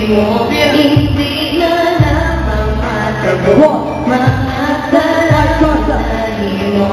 mo, hindi na namamatago mga salari mo.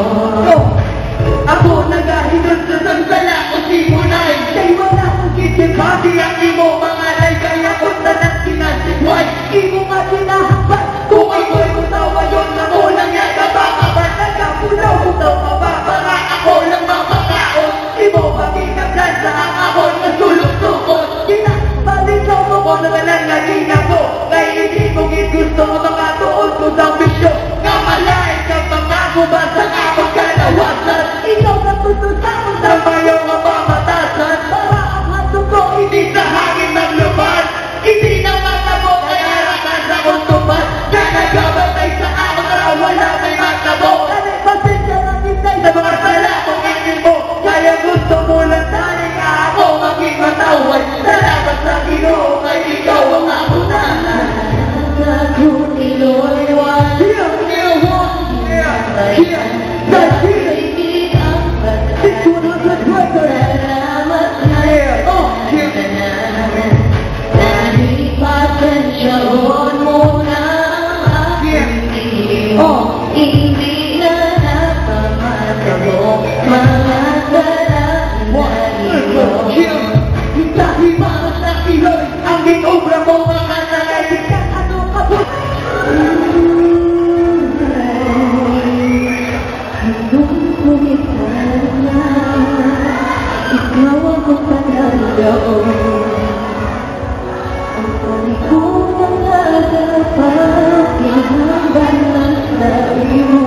Ako nagahilot sa sandala o simunay, kay wala kong kitibati ang imo mga lay, kaya ko talang sinasibway, imo nga sinahambay. Kung ako'y mutawa yun na mo lang yan, kabakabar na kapulaw, mutaw ka ba para ako lang mapakaon. Imo maginaglan sa ang ahon na sulok-sukot, kinabalisaw mo ko na nanangagin ako, kaya hindi kong gusto mo makatuon ko sa bisyo, nga malay ka pangako ba sa kapag kalawasan. Ikaw na tutusaon sa bayaw nga pamatasan, para ang hato ko hindi sa hangin ng lupan, hindi na matabo kaya rakan sa kuntupan, na nagabantay sa ako na wala may matabo. Kanay pasensya ng isay sa mga sala kong ingin mo, kaya gusto mo lang tali ka ako maging matawad. Salamat sa Ginoo kay ikaw ang ako na Nagkutiloy-wan, salamat na dahil pasensyaon mo na ang aking tingin, hindi na napamatago mga salari mo. Dahil mga sa iloy ang inobra mo mga nalay, kang ano ka po. Nung kumitahan na, ikaw ang panalaon. Ang palikong mga dapat ihambal ng sabi mo,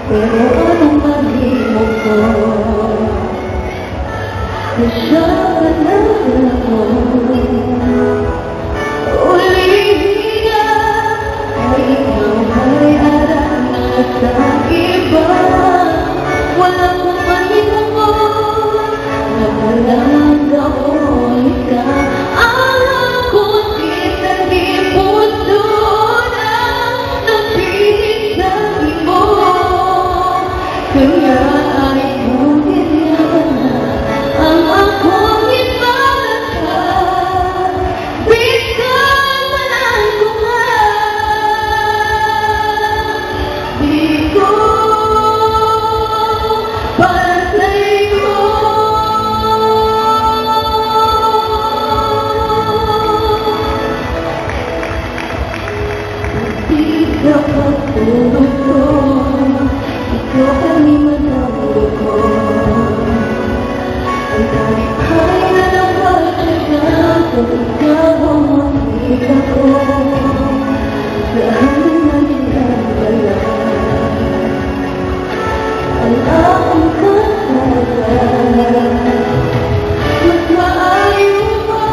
pero anong mahimo ko? Siya panalaon mo, ulihin na, ay ikaw ay harap na sa iba. Walang mahimo mo, nagalang gawin ka. Alam ko kita di puso na napilit sa imo, kaya ay kumiyan ang akong ibalagay. Bisan man ko nga, di ko para sa'yo. Di sa pagtulog ko, ikaw ay manalo ko. Ang talikay na napagtsaga kung ikaw ang makita ko. Saan nagkakala ang aking kasalanan? Mas maayo pa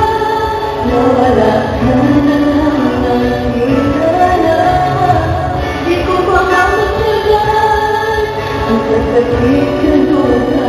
na wala ka na lang nakilala. Di ko ba matyagan ang sasakit ka doon?